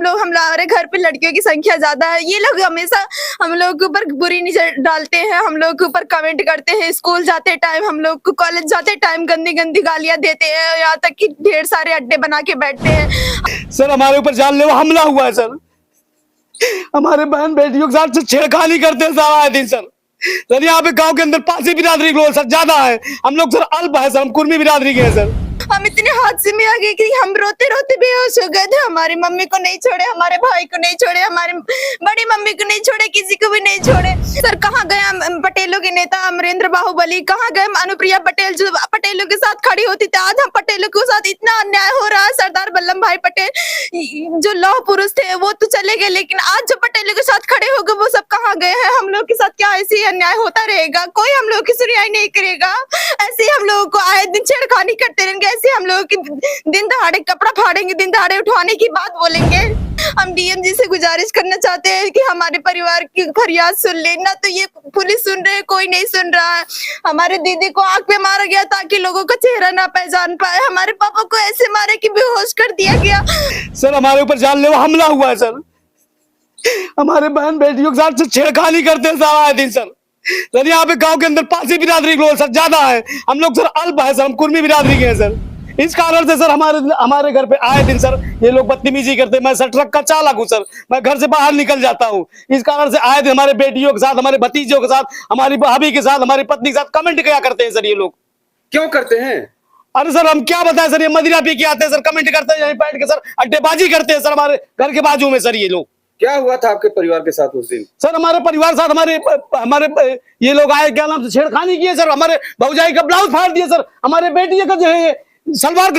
हम लोग हमारे घर पे लड़कियों की संख्या ज्यादा है। ये लोग हमेशा हम लोग के ऊपर बुरी नजर डालते हैं, हम लोग के ऊपर कमेंट करते हैं। स्कूल जाते टाइम, हम लोग को कॉलेज जाते टाइम गंदी गंदी गालियां देते हैं, यहाँ तक कि ढेर सारे अड्डे बना के बैठते हैं। सर हमारे ऊपर जानलेवा हमला हुआ है सर, हमारे बहन बेटियों के साथ छेड़खानी करते हैं सारा दिन सर यहाँ पे गांव के अंदर पासी बिरादरी के लोग सर ज्यादा है, हम लोग सर अल्प है सर, हम कुर्मी बिरादरी के हैं सर। हम इतने हादसे में आ गए कि हम रोते रोते बेहोश हो गए थे। हमारी मम्मी को नहीं छोड़े, हमारे भाई को नहीं छोड़े, हमारी बड़ी मम्मी को नहीं छोड़े, किसी को भी नहीं छोड़े। सर कहाँ गए पटेलों के नेता अमरेंद्र बाहुबली, कहाँ गए अनुप्रिया पटेल जो पटेलों के साथ खड़ी होती थी। आज हम पटेलों के साथ इतना अन्याय हो रहा है। सरदार वल्लभ भाई पटेल जो लौह पुरुष थे वो तो चले गए, लेकिन आज जो पटेलों के साथ खड़े हो गए वो सब कहाँ गए हैं? हम लोग के साथ क्या ऐसे ही अन्याय होता रहेगा? कोई हम लोग की सुनवाई नहीं करेगा। ऐसे ही हम लोगों को आए दिन छेड़खानी करते रहेंगे, ऐसे हम लोगों की दिन दहाड़े कपड़ा फाड़ेंगे, दिन दहाड़े उठवाने की बात बोलेंगे। हम डीएम जी से गुजारिश करना चाहते हैं कि हमारे परिवार की फरियाद सुन ले। ना तो ये पुलिस सुन रहे, कोई नहीं सुन रहा है। हमारे दीदी को आंख पे मारा गया ताकि लोगों का चेहरा ना पहचान पाए। हमारे पापा को ऐसे मारे कि बेहोश कर दिया गया। सर हमारे ऊपर जानलेवा हमला हुआ है सर, हमारे बहन बेटियों के साथ छेड़खानी करते हैं सारा दिन सर यहाँ पे गांव के अंदर पासी बिरादरी के लोग सर ज्यादा है, हम लोग सर अल्प है सर, हम कुर्मी बिरादरी के हैं सर। इस कारण से सर हमारे घर पे आए दिन सर ये लोग बदतमीजी करते। मैं सर ट्रक का चालक हूँ सर, मैं घर से बाहर निकल जाता हूँ। इस कारण से आए दिन हमारे बेटियों के साथ, हमारे भतीजों के साथ, हमारी भाभी के साथ, हमारी पत्नी के साथ कमेंट क्या करते हैं सर ये लोग। क्यों करते हैं? अरे सर हम क्या बताएं सर, ये मदिरा पी के आते हैं सर, कमेंट करते हैं यहीं बैठ के सर, अड्डेबाजी करते हैं सर हमारे घर के बाजू में सर ये लोग। क्या हुआ था आपके परिवार के साथ उस दिन? सर हमारे परिवार साथ हमारे ये लोग आए, क्या नाम से छेड़खानी किए सर, हमारे भौजाई का ब्लाउज फाड़ दिए सर, हमारे बेटी का जो है सलवार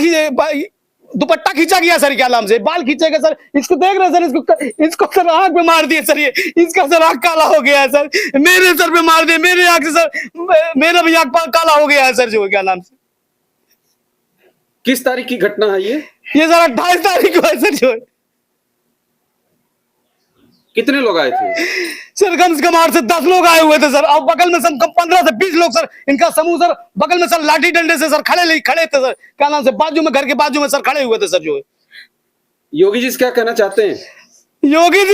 दुपट्टा खींचा गया सर, क्या नाम से बाल खींचे गए सर। इसको देख रहे सर, इसको सर आंख पे मार दिए सर, ये इसका सर आंख काला हो गया है सर, मेरे सर पे मार दिए, मेरे आंख से सर मेरा भी आंख काला हो गया है सर, जो क्या नाम से। किस तारीख की घटना है ये सर 28 तारीख को है सर। जो कितने लोग आए थे? सर कम से कम 8 से 10 लोग आए हुए थे सर, और बगल में सर 15 से 20 लोग सर, इनका समूह सर बगल में सर लाठी डंडे से सर खड़े थे सर, क्या नाम से बाजू में, घर के बाजू में सर खड़े हुए थे सर। जो योगी जी क्या कहना चाहते हैं? योगी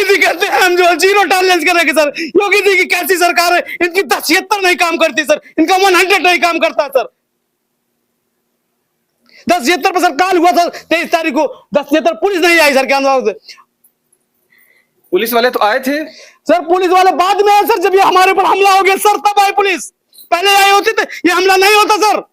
जी कहते हैं हम जो जीरो टॉलरेंस करेंगे सर। योगी जी की कैसी सरकार है, इनकी 10-76 नहीं काम करती सर, इनका 100 नहीं काम करता सर। 10-76 पर सर काल हुआ था 23 तारीख को, 10-76 पुलिस नहीं आई सर, क्या नाम से। पुलिस वाले तो आए थे सर, पुलिस वाले बाद में आए सर, जब ये हमारे ऊपर हमला हो गया सर तब आए पुलिस, पहले आए होते थे ये हमला नहीं होता सर।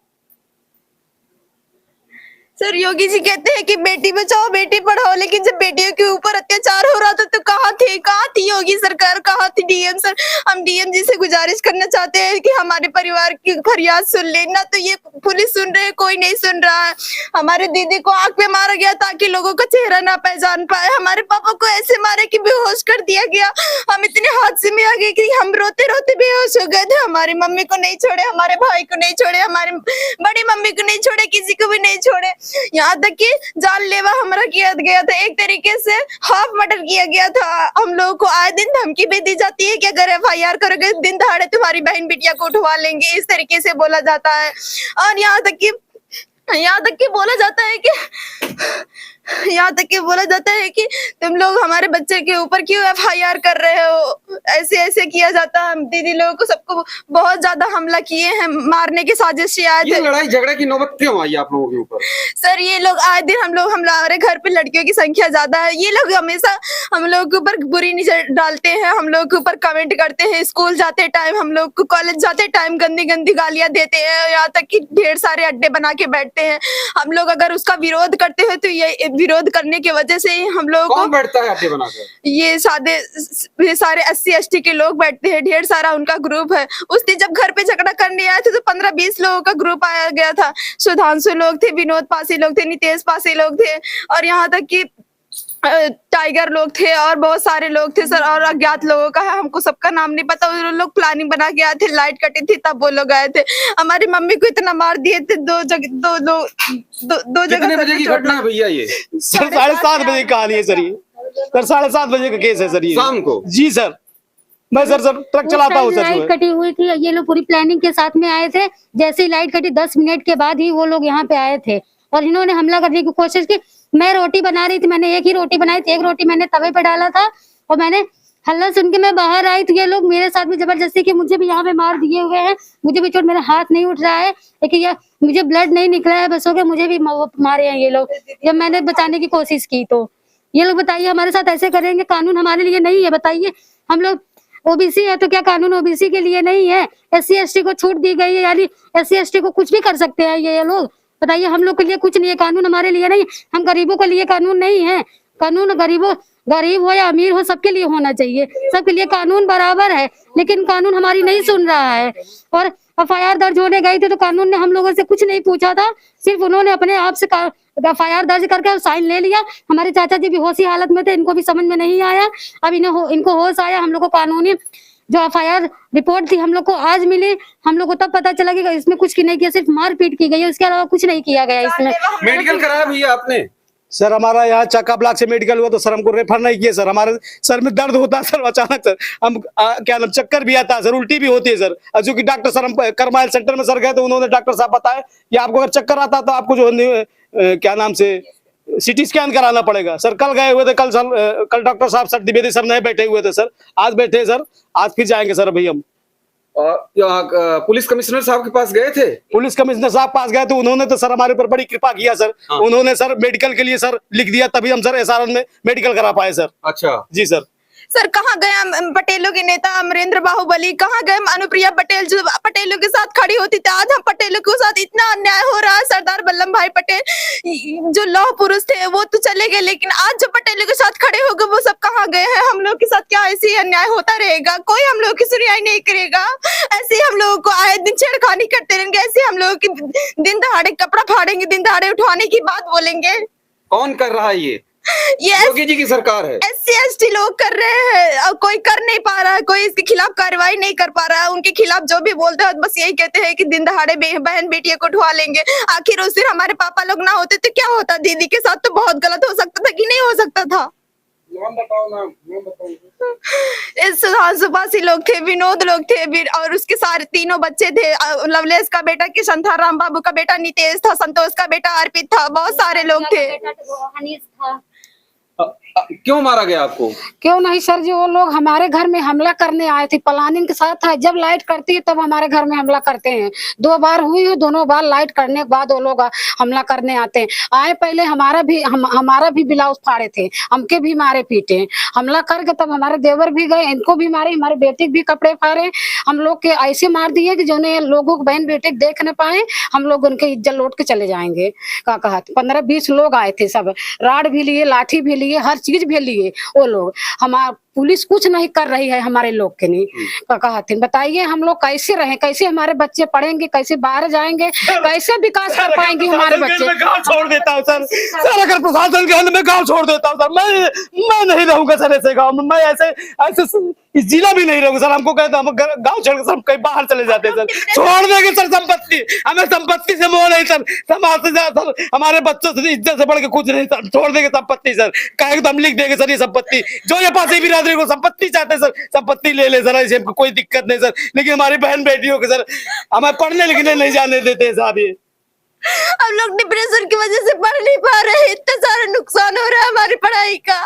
सर योगी जी कहते हैं कि बेटी बचाओ बेटी पढ़ाओ, लेकिन जब बेटियों के ऊपर अत्याचार हो रहा था तो कहाँ थी योगी सरकार, कहाँ थी डीएम सर। हम डीएम जी से गुजारिश करना चाहते हैं कि हमारे परिवार की फरियाद सुन ले। ना तो ये पुलिस सुन रहे, कोई नहीं सुन रहा है। हमारे दीदी को आंख पे मारा गया ताकि लोगों का चेहरा ना पहचान पाए। हमारे पापा को ऐसे मारे कि बेहोश कर दिया गया। हम इतने हादसे में आ गए कि हम रोते रोते बेहोश हो गए थे। हमारी मम्मी को नहीं छोड़े, हमारे भाई को नहीं छोड़े, हमारी बड़ी मम्मी को नहीं छोड़े, किसी को भी नहीं छोड़े। यहाँ तक कि जानलेवा हमला किया गया था, एक तरीके से हाफ मर्डर किया गया था। हम लोगों को आए दिन धमकी भी दी जाती है कि अगर एफआईआर करोगे दिन दहाड़े तुम्हारी बहन बिटिया को उठवा लेंगे, इस तरीके से बोला जाता है। और यहाँ तक कि बोला जाता है कि तुम लोग हमारे बच्चे के ऊपर क्यों एफआईआर कर रहे हो, ऐसे किया जाता है। हम दीदी लोगों को सबको बहुत ज्यादा हमला किए हैं, मारने की साजिश से आए थे। ये लड़ाई झगड़ा की नौबत क्यों आई आप लोगों के ऊपर? सर ये लोग आए दिन हमारे घर पे लड़कियों की संख्या ज्यादा है, ये लोग हमेशा हम लोग के ऊपर बुरी नजर डालते हैं, हम लोग के ऊपर कमेंट करते हैं। स्कूल जाते टाइम, हम लोग को कॉलेज जाते टाइम गंदी गंदी गालियां देते हैं, यहाँ तक कि ढेर सारे अड्डे बना के बैठते हैं। हम लोग अगर उसका विरोध करते हैं तो ये विरोध करने की वजह से ही हम लोग कौन बैठता है अड्डे बनाकर? ये सारे 80-80 के लोग बैठते हैं, ढेर सारा उनका ग्रुप है। उस दिन जब घर पे झगड़ा करने आए थे तो 15-20 लोगों का ग्रुप आया गया था। सुधांशु लोग थे, विनोद पासी लोग थे, नितेश पासी लोग थे, और यहाँ तक कि टाइगर लोग थे और बहुत सारे लोग थे सर। और अज्ञात लोगों का है, हमको सबका नाम नहीं पता। वो लोग प्लानिंग बना के आए थे, लाइट कटी थी तब वो लोग आए थे। हमारी मम्मी को इतना मार दिए थे, दो जगह। कितने बजे की घटना है भैया ये? सर 7:30 बजे की कहानी है सर, ये सर 7:30 बजे का केस है सर ये शाम को। जी सर, मैं सर ट्रक चलाता हूँ सर। लाइट कटी हुई थी, ये लोग पूरी प्लानिंग के साथ में आए थे। जैसे ही लाइट कटी 10 मिनट के बाद ही वो लोग यहाँ पे आए थे और इन्होंने हमला करने की कोशिश की। मैं रोटी बना रही थी, मैंने एक ही रोटी बनाई थी, एक रोटी मैंने तवे पे डाला था और मैंने हल्ला सुन के मैं बाहर आई तो ये लोग मेरे साथ भी जबरदस्ती कि मुझे भी यहाँ पे मार दिए हुए हैं, मुझे भी चोट, मेरा हाथ नहीं उठ रहा है लेकिन ये मुझे ब्लड नहीं निकला है, बस हो गया, मुझे भी मारे हैं ये लोग। जब मैंने बचाने की कोशिश की तो ये लोग बताइए हमारे साथ ऐसे करेंगे? कानून हमारे लिए नहीं है, बताइए। हम लोग ओबीसी है तो क्या कानून ओबीसी के लिए नहीं है? SC ST को छूट दी गई है, यानी SC ST को कुछ भी कर सकते हैं ये लोग? बताइए, हम लोग के लिए कुछ नहीं है, कानून हमारे लिए नहीं, हम गरीबों के लिए कानून नहीं है। कानून गरीब हो या अमीर हो सबके लिए होना चाहिए, सबके लिए कानून बराबर है, लेकिन कानून हमारी नहीं सुन रहा है। और FIR दर्ज होने गई थी तो कानून ने हम लोगों से कुछ नहीं पूछा था, सिर्फ उन्होंने अपने आप से FIR दर्ज करके साइन ले लिया। हमारे चाचा जी बेहोशी हालत में थे, इनको भी समझ में नहीं आया, अब इनको होश आया। हम लोग को कानूनी जो FIR रिपोर्ट थी हम लोग को आज मिली, हम लोग को तब पता चला कि इसमें कुछ नहीं किया, सिर्फ मारपीट की गई है, उसके अलावा कुछ नहीं किया गया इसमें। मेडिकल कराया भैया आपने? सर हमारा यहाँ चक्का ब्लॉक से मेडिकल हुआ तो सर हमको रेफर नहीं किया सर, हमारे सर में दर्द होता है सर अचानक सर, हम क्या नाम चक्कर भी आता है सर, उल्टी भी होती है सर। जो कि डॉक्टर सर हम करमाइल सेंटर में सर गए तो उन्होंने डॉक्टर साहब बताया कि आपको अगर चक्कर आता है तो आपको जो क्या नाम से CT स्कैन कराना पड़ेगा। सर कल गए हुए थे, कल डॉक्टर साहब सर द्विवेदी सर नहीं बैठे हुए थे सर, आज बैठे सर, आज फिर जाएंगे सर अभी हम। और पुलिस कमिश्नर साहब के पास गए थे? पुलिस कमिश्नर साहब पास गए तो उन्होंने तो सर हमारे ऊपर बड़ी कृपा किया सर। हाँ। उन्होंने सर मेडिकल के लिए सर लिख दिया, तभी हम सर SRN में मेडिकल करा पाए सर। अच्छा जी सर। सर कहाँ गए पटेलों के नेता अमरेंद्र बाहुबली, कहाँ गए अनुप्रिया पटेल जो पटेलों के साथ खड़ी होती थी? आज हम पटेलों के साथ इतना अन्याय हो रहा है। सरदार वल्लभ भाई पटेल जो लौह पुरुष थे वो तो चले गए, लेकिन आज जो पटेलों के साथ खड़े हो गए वो सब कहाँ गए हैं? हम लोग के साथ क्या ऐसे ही अन्याय होता रहेगा? कोई हम लोग की सुनवाई नहीं करेगा, ऐसे ही हम लोगों को आए दिन छेड़खानी करते रहेंगे, ऐसे हम लोगों की दिन दहाड़े कपड़ा फाड़ेंगे, दिन दहाड़े उठाने की बात बोलेंगे। कौन कर रहा है ये योगी जी की सरकार है? SC ST लोग कर रहे हैं और कोई कर नहीं पा रहा है, कोई इसके खिलाफ कार्रवाई नहीं कर पा रहा है। उनके खिलाफ जो भी बोलते हैं बस यही कहते हैं कि दिन दहाड़े बहन बेटियों को उठवा लेंगे। आखिर उस दिन हमारे पापा लोग ना होते तो क्या होता? दीदी के साथ तो बहुत गलत हो सकता था कि नहीं हो सकता था? नाम बताओ, नाम बताओ। इस सुभाषी लोग थे, विनोद लोग थे, और उसके सारे तीनों बच्चे थे। लवलेश का बेटा किशन था, राम बाबू का बेटा नितेश था, संतोष का बेटा अर्पित था, बहुत सारे लोग थे। हनीश था। क्यों मारा गया आपको? क्यों नहीं सर जी, वो लोग हमारे घर में हमला करने आए थे, प्लानिंग के साथ था। जब लाइट करती है तब हमारे घर में हमला करते हैं। 2 बार हुई है, दोनों बार लाइट करने के बाद वो लोग हमला करने आते हैं। आए पहले हमारा भी ब्लाउज फाड़े थे, हमके भी मारे पीटे, हमला करके तब हमारे देवर भी गए, इनको भी मारे, हमारे बेटे भी कपड़े फाड़े। हम लोग के ऐसे मार दिए कि जो लोगों को बहन बेटे देख न पाए, हम लोग उनके इज्जत लौट के चले जाएंगे। क्या कहा? 15-20 लोग आए थे, सब राड भी लिए, लाठी भी लिए, हर चीज भी लिए वो लोग। हमारा पुलिस कुछ नहीं कर रही है हमारे लोग के लिए। कहते बताइए हम लोग कैसे रहें, कैसे हमारे बच्चे पढ़ेंगे, कैसे बाहर जाएंगे, कैसे विकास कर पाएंगे हमारे बच्चे? मैं गाँव छोड़ देता हूँ सर, अगर प्रशासन के अंदर मैं गाँव छोड़ देता हूँ सर, मैं नहीं रहूंगा सर ऐसे गाँव में, मैं ऐसे इस जिला भी नहीं रहूंगा सर। हमको कहते हम गाँव छोड़ के सब कहीं बाहर चले जाते हैं सर, छोड़ देंगे सर संपत्ति, हमें संपत्ति से मोह नहीं सर, समाज से सर, हमारे बच्चों से इज्जत से बढ़ के कुछ नहीं सर, छोड़ देंगे संपत्ति सर, कहेंगे तो हम लिख देंगे सर ये संपत्ति, जो ये पास बिरादरी को संपत्ति चाहते सर संपत्ति ले ले सर, ऐसे हमको कोई दिक्कत नहीं सर, लेकिन हमारी बहन बेटियों के सर हमें पढ़ने लिखने नहीं जाने देते हैं साहब। ये हम लोग डिप्रेशन की वजह से पढ़ नहीं पा रहे, इतना सारा नुकसान हो रहा है हमारी पढ़ाई का।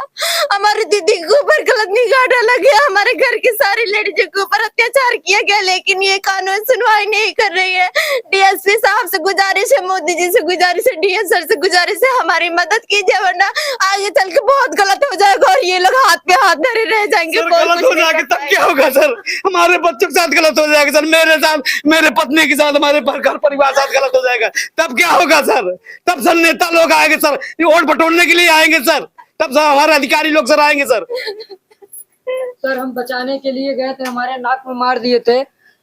हमारी दीदी के ऊपर गलत निगाह डाला गया, हमारे घर की सारी लेडीजों के ऊपर अत्याचार किया गया, लेकिन ये कानून सुनवाई नहीं कर रही है। DSP साहब से गुजारिश है, मोदी जी से गुजारिश है, DS सर से गुजारिश है, हमारी मदद कीजिए, वरना आगे चल के बहुत गलत हो जाएगा और ये लोग हाथ पे हाथ धरे रह जाएंगे। गलत हो जाएगा तब क्या होगा सर? हमारे बच्चों के साथ गलत हो जाएगा सर, मेरे साथ, मेरे पत्नी के साथ, हमारे घर परिवार साथ गलत हो जाएगा, तब क्या होगा सर? तब सर नेता लोग आएंगे सर, वोट बटोरने के लिए आएंगे सर, तब सर हमारे अधिकारी लोग सर आएंगे सर। सर हम बचाने के लिए गए थे, हमारे नाक में मार दिए थे,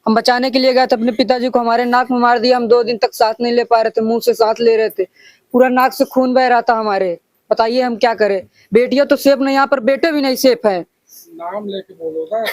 हम बचाने के लिए गए थे, अपने पिताजी को हमारे नाक में मार दिया। हम 2 दिन तक सांस नहीं ले पा रहे थे, मुंह से सांस ले रहे थे, पूरा नाक से खून बह रहा था हमारे। बताइए हम क्या करें? बेटियां तो सेफ नहीं, यहाँ पर बेटे भी नहीं सेफ है। नाम लेके बोलो ना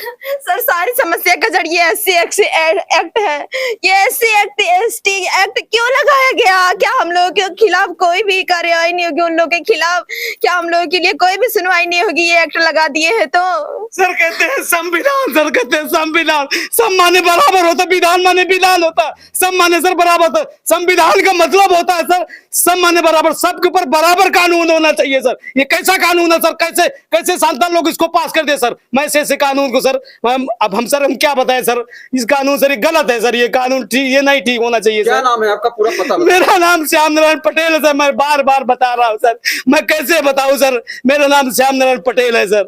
सर। सारी समस्या का जरिए SC एक्ट है। ये SC एक्ट ST एक्ट क्यों लगाया गया? क्या हम लोगों के खिलाफ कोई भी कार्रवाई नहीं होगी? उन लोगों के खिलाफ क्या हम लोगों के लिए कोई भी सुनवाई नहीं होगी? ये एक्ट लगा दिए है तो सर कहते हैं संविधान, सर कहते हैं संविधान, सब माने बराबर होता, विधान माने विधान होता, सब माने सर बराबर होता। संविधान का मतलब होता है सर सब माने बराबर, सबके ऊपर बराबर कानून होना चाहिए सर। ये कैसा कानून है सर? कैसे कैसे सांसद लोग इसको पास कर दे सर? मैं ऐसे कानून को सर अब हम क्या बताएं सर? इस कानून सर ये गलत है सर, ये कानून ठीक, ये नहीं ठीक होना चाहिए क्या सर। नाम है आपका? पूरा पता बताइए। मेरा नाम श्याम नारायण पटेल है सर, मैं बार बार बता रहा हूँ सर, मैं कैसे बताऊं सर? मेरा नाम श्याम नारायण पटेल है सर।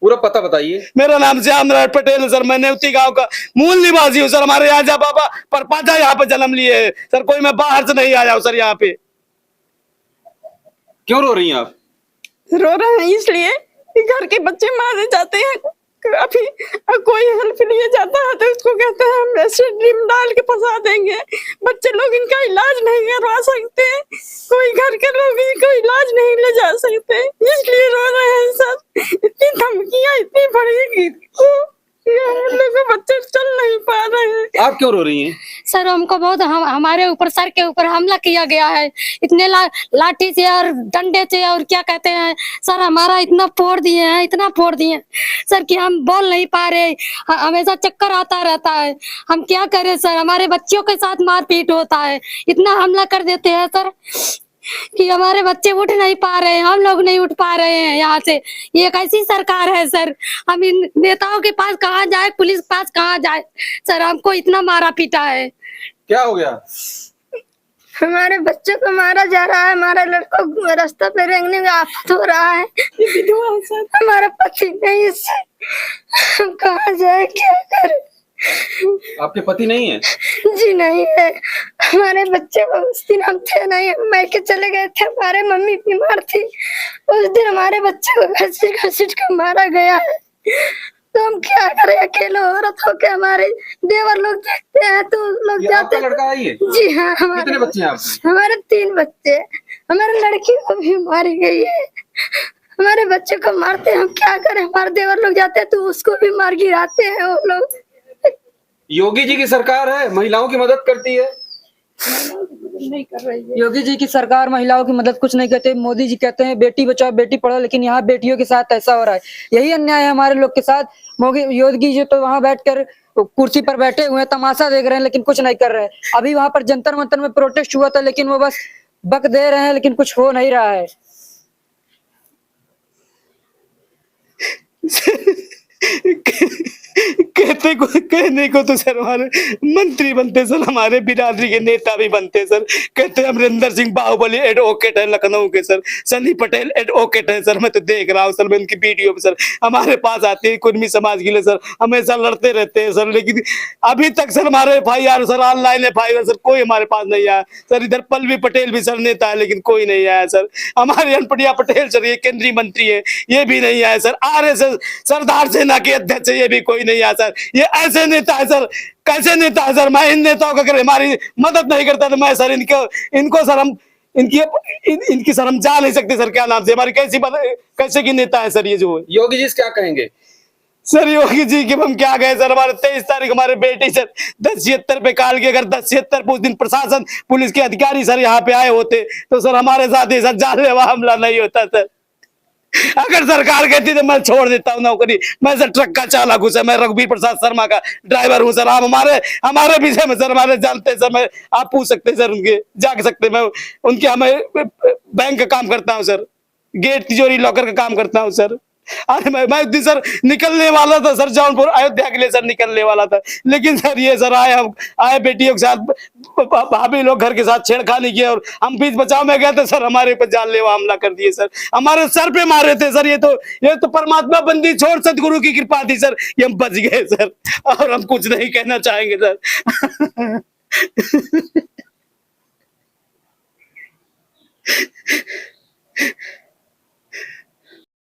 पूरा पता बताइए। मेरा नाम श्याम नारायण पटेल है सर, मैं नेवती गांव का मूल निवासी हूँ सर। हमारे यहाँ बाबा परपाजा यहाँ पे जन्म लिए है सर, कोई मैं बाहर से नहीं आया हूँ सर यहाँ पे। क्यों रो रही हैं आप? रो रहे हैं इसलिए कि घर के बच्चे मारे जाते हैं, अभी कोई हेल्प लिए जाता है तो उसको कहते हैं हम एसिड डाल के फंसा देंगे। बच्चे लोग इनका इलाज नहीं करवा सकते, कोई घर के लोग इनका इलाज नहीं ले जा सकते, इसलिए रो रहे हैं सर। इतनी धमकियां इतनी बड़ी हम लोग बच्चे चल नहीं पा रहे हैं। आप क्यों रो रही हैं? सर हमको बहुत हमारे ऊपर सर के ऊपर हमला किया गया है, इतने लाठी से और डंडे से और क्या कहते हैं सर, हमारा इतना फोड़ दिए हैं, इतना फोड़ दिए हैं सर कि हम बोल नहीं पा रहे, हमेशा चक्कर आता रहता है। हम क्या करें सर? हमारे बच्चों के साथ मारपीट होता है, इतना हमला कर देते हैं सर कि हमारे बच्चे उठ नहीं पा रहे हैं, हम लोग नहीं उठ पा रहे हैं यहाँ से। ये कैसी सरकार है सर? हम इन नेताओं के पास कहाँ जाए, पुलिस के पास कहाँ जाए सर? हमको इतना मारा पीटा है। क्या हो गया? हमारे बच्चों को मारा जा रहा है, हमारा लड़का रास्ता पे रेंगने में आफत हो रहा है। विधवा सर, हमारा पति नहीं है सर, हम कहाँ जाए, क्या करें? आपके पति नहीं है? जी नहीं है। हमारे बच्चे को उस दिन हम थे नहीं, मैके चले गए थे, हमारे मम्मी बीमार थी, उस दिन हमारे बच्चे को घसीट घसीट कर मारा गया है। तो हम क्या करें? अकेले औरत होके हमारे देवर लोग देखते हैं तो लोग ये जाते आपका लड़का है ये? जी हाँ, कितने बच्चे हैं आपके? हमारे 3 बच्चे। हमारे लड़की को भी मारी गई है, हमारे बच्चे को मारते हैं, हम क्या करें? हमारे देवर लोग जाते हैं तो उसको भी मार गिराते हैं वो लोग। योगी जी की सरकार है, महिलाओं की मदद करती है। नहीं कर रही है। योगी जी की सरकार महिलाओं की मदद कुछ नहीं करते। मोदी जी कहते हैं बेटी बचाओ बेटी पढ़ाओ, लेकिन यहाँ बेटियों के साथ ऐसा हो रहा है। यही अन्याय है हमारे लोग के साथ। योगी जी तो वहां बैठकर कुर्सी पर बैठे हुए हैं, तमाशा देख रहे हैं, लेकिन कुछ नहीं कर रहे हैं। अभी वहां पर जंतर मंतर में प्रोटेस्ट हुआ था, लेकिन वो बस बक दे रहे हैं, लेकिन कुछ हो नहीं रहा है। कहने को तो सर हमारे मंत्री बनते सर, हमारे बिरादरी के नेता भी बनते सर। कहते अमरिंदर सिंह बाहुबली एडवोकेट है लखनऊ के सर, सनी पटेल एडवोकेट है सर। मैं तो देख रहा हूँ सर, मैं उनकी वीडियो पे सर हमारे पास आते हैं, कुर्मी समाज के लिए सर हमेशा लड़ते रहते हैं सर। लेकिन अभी तक सर हमारे FIR sir online FIR sir कोई हमारे पास नहीं आया सर। इधर पल्लवी पटेल भी सर नेता है, लेकिन कोई नहीं आया सर। हमारे अनपटिया पटेल सर ये केंद्रीय मंत्री है, ये भी नहीं आया सर। RSS सरदार सेना के अध्यक्ष ये भी कोई नहीं आया सर। ये ऐसे नेता है सर, कैसे नेता है सर? मैं इन नेताओं का अगर हमारी मदद नहीं करता तो मैं सर इनको सर हम इनकी सर हम जा नहीं सकते सर। क्या नाम से हमारी कैसे की नेता है सर ये जो? योगी जी क्या कहेंगे? सर योगी जी के हम क्या गए सर? हमारे 23 तारीख हमारे बेटी सर 1076 पे कॉल की, अगर 1076 पे उस दिन प्रशासन पुलिस के अधिकारी सर यहाँ पे आए होते तो सर हमारे साथ ये सर जानलेवा हमला नहीं होता सर। अगर सरकार कहती तो मैं छोड़ देता हूँ नौकरी। मैं सर ट्रक का चालक हूँ सर, मैं रघुवीर प्रसाद शर्मा का ड्राइवर हूँ सर। आप हमारे विषय में सर हमारे जानते सर, मैं आप पूछ सकते सर, उनके जाके सकते। मैं उनके हमें बैंक का काम करता हूँ सर, गेट तिजोरी लॉकर का काम करता हूँ सर। अरे मैं उस दिन सर निकलने वाला था सर, जौनपुर अयोध्या के लिए सर निकलने वाला था, लेकिन सर ये सर आए बेटियों के साथ, भाभी लोग घर के साथ छेड़खानी किए और हम बीच बचाव में गए थे सर, हमारे ऊपर जानलेवा हमला कर दिए सर, हमारे सर पे मारे थे सर। ये तो परमात्मा बंदी छोड़ सदगुरु की कृपा थी सर, ये हम बच गए सर, और हम कुछ नहीं कहना चाहेंगे सर।